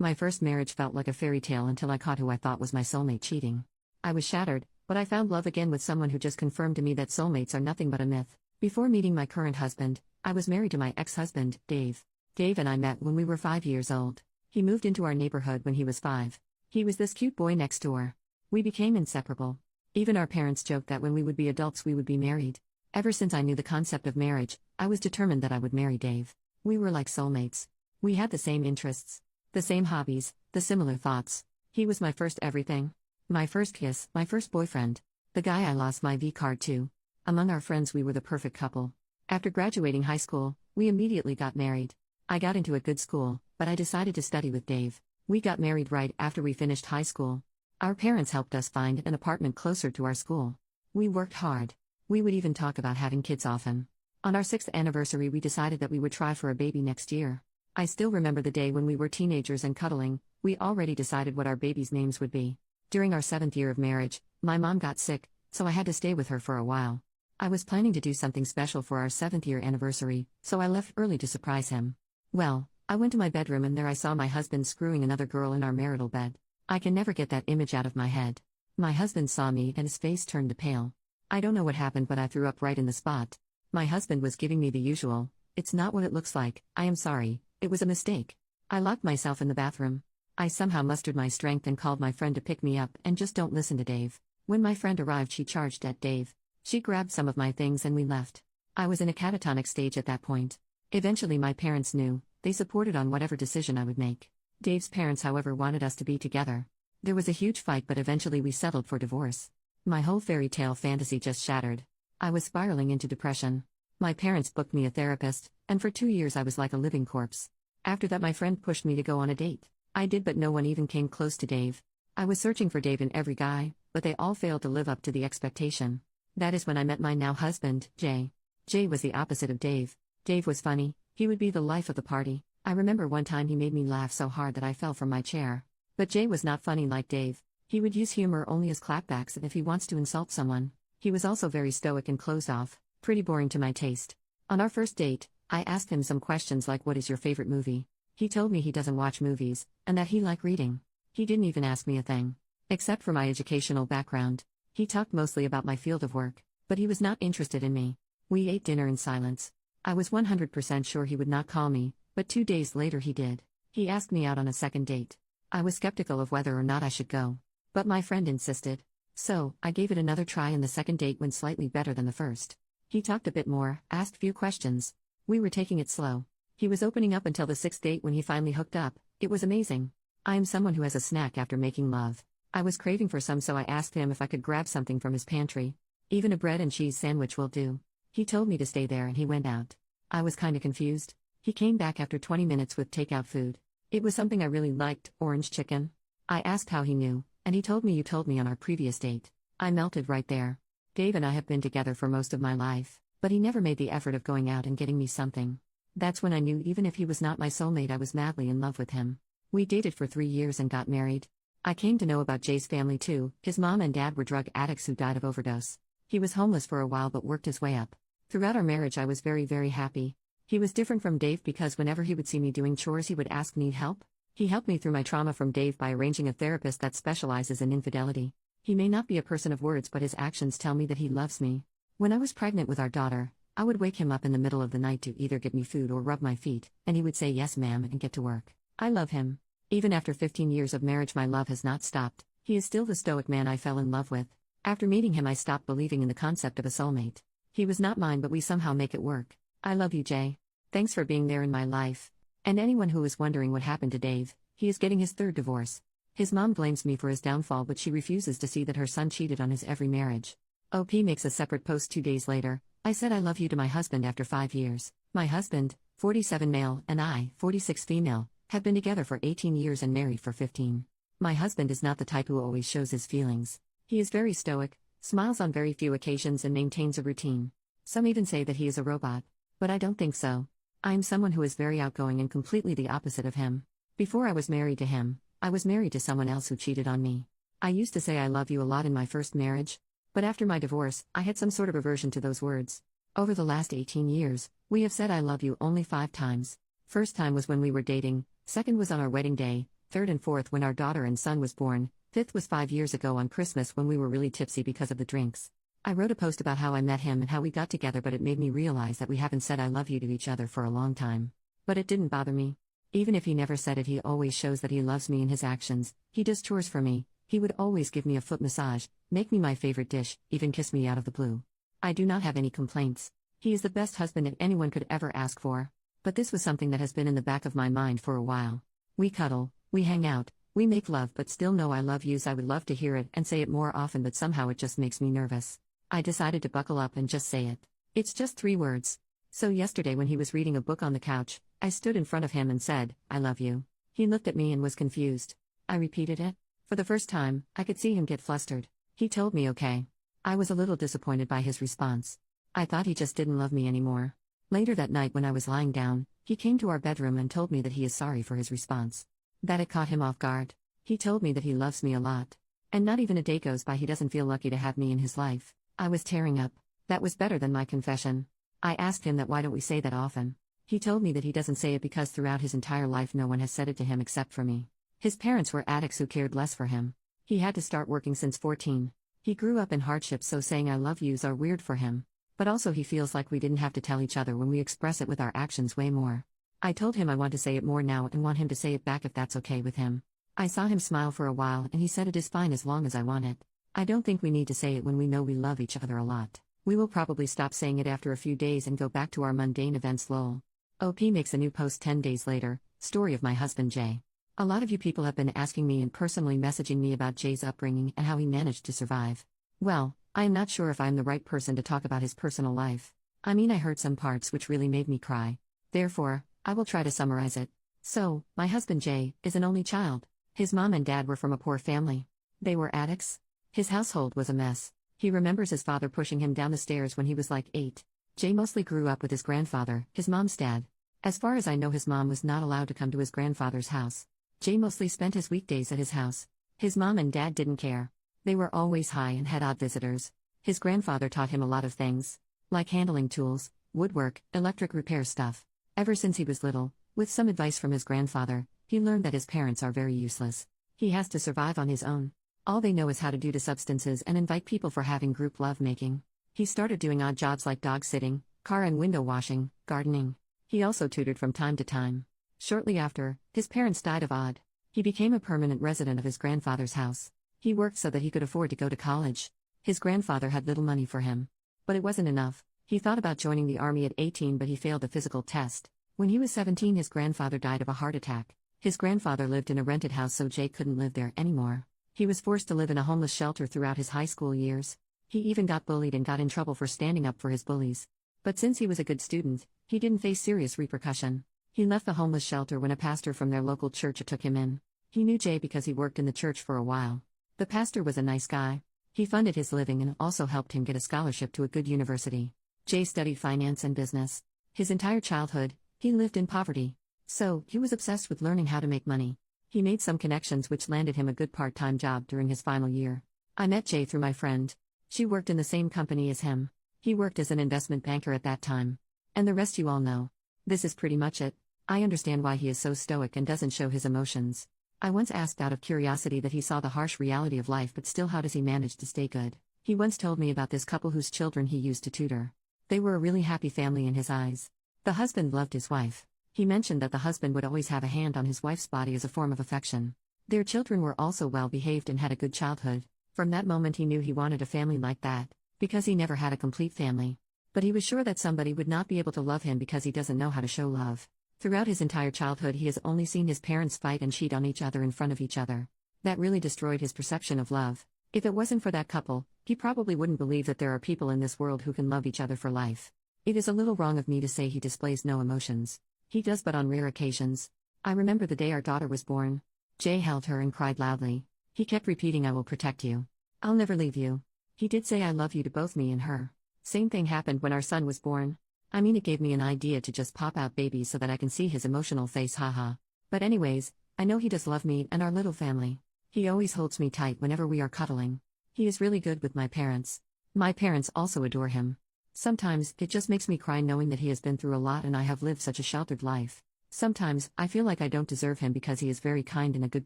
My first marriage felt like a fairy tale until I caught who I thought was my soulmate cheating. I was shattered, but I found love again with someone who just confirmed to me that soulmates are nothing but a myth. Before meeting my current husband, I was married to my ex-husband, Dave. Dave and I met when we were 5 years old. He moved into our neighborhood when he was 5. He was this cute boy next door. We became inseparable. Even our parents joked that when we would be adults we would be married. Ever since I knew the concept of marriage, I was determined that I would marry Dave. We were like soulmates. We had the same interests, the same hobbies, the similar thoughts. He was my first everything. My first kiss, my first boyfriend. The guy I lost my V card to. Among our friends we were the perfect couple. After graduating high school, we immediately got married. I got into a good school, but I decided to study with Dave. We got married right after we finished high school. Our parents helped us find an apartment closer to our school. We worked hard. We would even talk about having kids often. On our 6th anniversary we decided that we would try for a baby next year. I still remember the day when we were teenagers and cuddling. We already decided what our babies' names would be. During our 7th year of marriage, my mom got sick, so I had to stay with her for a while. I was planning to do something special for our 7th year anniversary, so I left early to surprise him. Well, I went to my bedroom and there I saw my husband screwing another girl in our marital bed. I can never get that image out of my head. My husband saw me and his face turned pale. I don't know what happened, but I threw up right in the spot. My husband was giving me the usual, "It's not what it looks like, I am sorry, it was a mistake." I locked myself in the bathroom. I somehow mustered my strength and called my friend to pick me up and just don't listen to Dave. When my friend arrived she charged at Dave. She grabbed some of my things and we left. I was in a catatonic stage at that point. Eventually my parents knew. They supported on whatever decision I would make. Dave's parents however wanted us to be together. There was a huge fight but eventually we settled for divorce. My whole fairy tale fantasy just shattered. I was spiraling into depression. My parents booked me a therapist, and for 2 years I was like a living corpse. After that my friend pushed me to go on a date. I did, but no one even came close to Dave. I was searching for Dave in every guy, but they all failed to live up to the expectation. That is when I met my now husband, Jay. Jay was the opposite of Dave. Dave was funny, he would be the life of the party. I remember one time he made me laugh so hard that I fell from my chair. But Jay was not funny like Dave. He would use humor only as clapbacks and if he wants to insult someone. He was also very stoic and closed off, pretty boring to my taste. On our first date, I asked him some questions like, "What is your favorite movie?" He told me he doesn't watch movies, and that he liked reading. He didn't even ask me a thing. Except for my educational background. He talked mostly about my field of work, but he was not interested in me. We ate dinner in silence. I was 100% sure he would not call me, but 2 days later he did. He asked me out on a second date. I was skeptical of whether or not I should go. But my friend insisted. So, I gave it another try and the second date went slightly better than the first. He talked a bit more, asked few questions. We were taking it slow. He was opening up until the 6th date when he finally hooked up. It was amazing. I am someone who has a snack after making love. I was craving for some, so I asked him if I could grab something from his pantry. Even a bread and cheese sandwich will do. He told me to stay there and he went out. I was kinda confused. He came back after 20 minutes with takeout food. It was something I really liked, orange chicken. I asked how he knew, and he told me, "You told me on our previous date." I melted right there. Dave and I have been together for most of my life, but he never made the effort of going out and getting me something. That's when I knew even if he was not my soulmate I was madly in love with him. We dated for 3 years and got married. I came to know about Jay's family too. His mom and dad were drug addicts who died of overdose. He was homeless for a while but worked his way up. Throughout our marriage I was very, very happy. He was different from Dave because whenever he would see me doing chores he would ask, "Need help?" He helped me through my trauma from Dave by arranging a therapist that specializes in infidelity. He may not be a person of words but his actions tell me that he loves me. When I was pregnant with our daughter, I would wake him up in the middle of the night to either get me food or rub my feet, and he would say yes ma'am and get to work. I love him. Even after 15 years of marriage my love has not stopped. He is still the stoic man I fell in love with. After meeting him I stopped believing in the concept of a soulmate. He was not mine but we somehow make it work. I love you, Jay. Thanks for being there in my life. And anyone who is wondering what happened to Dave, he is getting his 3rd divorce. His mom blames me for his downfall but she refuses to see that her son cheated on his every marriage. OP makes a separate post 2 days later. I said I love you to my husband after 5 years. My husband, 47 male, and I, 46 female, have been together for 18 years and married for 15. My husband is not the type who always shows his feelings. He is very stoic, smiles on very few occasions and maintains a routine. Some even say that he is a robot. But I don't think so. I am someone who is very outgoing and completely the opposite of him. Before I was married to him, I was married to someone else who cheated on me. I used to say I love you a lot in my first marriage. But after my divorce, I had some sort of aversion to those words. Over the last 18 years, we have said I love you only 5 times. First time was when we were dating, second was on our wedding day, third and fourth when our daughter and son was born, fifth was 5 years ago on Christmas when we were really tipsy because of the drinks. I wrote a post about how I met him and how we got together, but it made me realize that we haven't said I love you to each other for a long time. But it didn't bother me. Even if he never said it, he always shows that he loves me in his actions. He does chores for me, he would always give me a foot massage, make me my favorite dish, even kiss me out of the blue. I do not have any complaints. He is the best husband that anyone could ever ask for. But this was something that has been in the back of my mind for a while. We cuddle, we hang out, we make love, but still no I love yous. I would love to hear it and say it more often, but somehow it just makes me nervous. I decided to buckle up and just say it. It's just 3 words. So yesterday when he was reading a book on the couch, I stood in front of him and said, I love you. He looked at me and was confused. I repeated it. For the first time, I could see him get flustered. He told me okay. I was a little disappointed by his response. I thought he just didn't love me anymore. Later that night when I was lying down, he came to our bedroom and told me that he is sorry for his response. That it caught him off guard. He told me that he loves me a lot. And not even a day goes by he doesn't feel lucky to have me in his life. I was tearing up. That was better than my confession. I asked him that why don't we say that often. He told me that he doesn't say it because throughout his entire life no one has said it to him except for me. His parents were addicts who cared less for him. He had to start working since 14. He grew up in hardship, so saying I love yous are weird for him. But also he feels like we didn't have to tell each other when we express it with our actions way more. I told him I want to say it more now and want him to say it back if that's okay with him. I saw him smile for a while and he said it is fine as long as I want it. I don't think we need to say it when we know we love each other a lot. We will probably stop saying it after a few days and go back to our mundane events lol. OP makes a new post 10 days later, story of my husband Jay. A lot of you people have been asking me and personally messaging me about Jay's upbringing and how he managed to survive. Well, I am not sure if I am the right person to talk about his personal life. I mean, I heard some parts which really made me cry. Therefore, I will try to summarize it. So, my husband Jay is an only child. His mom and dad were from a poor family. They were addicts. His household was a mess. He remembers his father pushing him down the stairs when he was like 8. Jay mostly grew up with his grandfather, his mom's dad. As far as I know, his mom was not allowed to come to his grandfather's house. Jay mostly spent his weekdays at his house. His mom and dad didn't care. They were always high and had odd visitors. His grandfather taught him a lot of things, like handling tools, woodwork, electric repair stuff. Ever since he was little, with some advice from his grandfather, he learned that his parents are very useless. He has to survive on his own. All they know is how to do to substances and invite people for having group lovemaking. He started doing odd jobs like dog sitting, car and window washing, gardening. He also tutored from time to time. Shortly after, his parents died of odd. He became a permanent resident of his grandfather's house. He worked so that he could afford to go to college. His grandfather had little money for him. But it wasn't enough. He thought about joining the army at 18, but he failed the physical test. When he was 17, his grandfather died of a heart attack. His grandfather lived in a rented house, so Jay couldn't live there anymore. He was forced to live in a homeless shelter throughout his high school years. He even got bullied and got in trouble for standing up for his bullies. But since he was a good student, he didn't face serious repercussion. He left the homeless shelter when a pastor from their local church took him in. He knew Jay because he worked in the church for a while. The pastor was a nice guy. He funded his living and also helped him get a scholarship to a good university. Jay studied finance and business. His entire childhood, he lived in poverty. So, he was obsessed with learning how to make money. He made some connections which landed him a good part-time job during his final year. I met Jay through my friend. She worked in the same company as him. He worked as an investment banker at that time. And the rest you all know. This is pretty much it. I understand why he is so stoic and doesn't show his emotions. I once asked out of curiosity that he saw the harsh reality of life, but still how does he manage to stay good? He once told me about this couple whose children he used to tutor. They were a really happy family in his eyes. The husband loved his wife. He mentioned that the husband would always have a hand on his wife's body as a form of affection. Their children were also well behaved and had a good childhood. From that moment he knew he wanted a family like that, because he never had a complete family. But he was sure that somebody would not be able to love him because he doesn't know how to show love. Throughout his entire childhood he has only seen his parents fight and cheat on each other in front of each other. That really destroyed his perception of love. If it wasn't for that couple, he probably wouldn't believe that there are people in this world who can love each other for life. It is a little wrong of me to say he displays no emotions. He does, but on rare occasions. I remember the day our daughter was born. Jay held her and cried loudly. He kept repeating, "I will protect you. I'll never leave you." He did say "I love you" to both me and her. Same thing happened when our son was born. I mean, it gave me an idea to just pop out babies so that I can see his emotional face, haha. But anyways, I know he does love me and our little family. He always holds me tight whenever we are cuddling. He is really good with my parents. My parents also adore him. Sometimes, it just makes me cry knowing that he has been through a lot and I have lived such a sheltered life. Sometimes, I feel like I don't deserve him because he is very kind and a good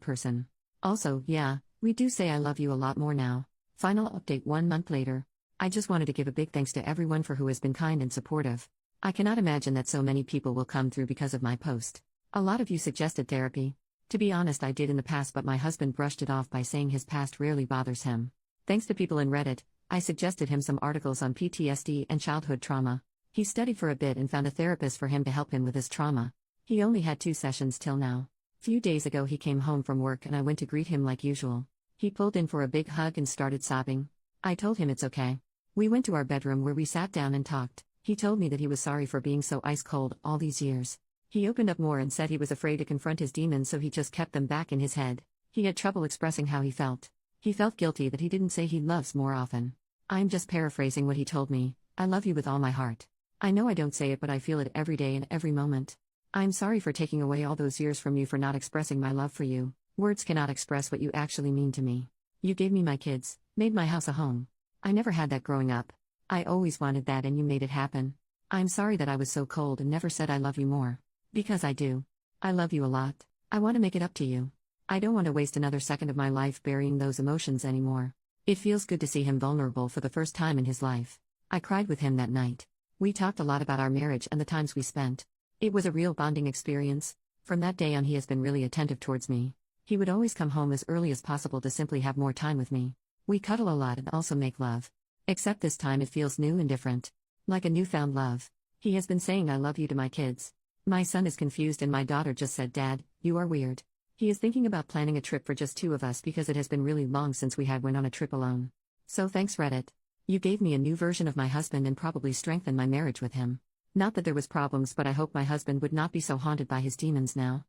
person. Also, yeah, we do say I love you a lot more now. Final update 1 month later. I just wanted to give a big thanks to everyone for who has been kind and supportive. I cannot imagine that so many people will come through because of my post. A lot of you suggested therapy. To be honest, I did in the past, but my husband brushed it off by saying his past rarely bothers him. Thanks to people in Reddit, I suggested him some articles on PTSD and childhood trauma. He studied for a bit and found a therapist for him to help him with his trauma. He only had 2 sessions till now. Few days ago he came home from work and I went to greet him like usual. He pulled in for a big hug and started sobbing. I told him it's okay. We went to our bedroom where we sat down and talked. He told me that he was sorry for being so ice cold all these years. He opened up more and said he was afraid to confront his demons, so he just kept them back in his head. He had trouble expressing how he felt. He felt guilty that he didn't say he loves more often. I'm just paraphrasing what he told me. I love you with all my heart. I know I don't say it, but I feel it every day and every moment. I'm sorry for taking away all those years from you, for not expressing my love for you. Words cannot express what you actually mean to me. You gave me my kids, made my house a home. I never had that growing up. I always wanted that and you made it happen. I'm sorry that I was so cold and never said I love you more. Because I do. I love you a lot. I want to make it up to you. I don't want to waste another second of my life burying those emotions anymore. It feels good to see him vulnerable for the first time in his life. I cried with him that night. We talked a lot about our marriage and the times we spent. It was a real bonding experience. From that day on, he has been really attentive towards me. He would always come home as early as possible to simply have more time with me. We cuddle a lot and also make love. Except this time it feels new and different. Like a newfound love. He has been saying I love you to my kids. My son is confused and my daughter just said, "Dad, you are weird." He is thinking about planning a trip for just 2 of us because it has been really long since we had went on a trip alone. So thanks, Reddit. You gave me a new version of my husband and probably strengthened my marriage with him. Not that there was problems, but I hope my husband would not be so haunted by his demons now.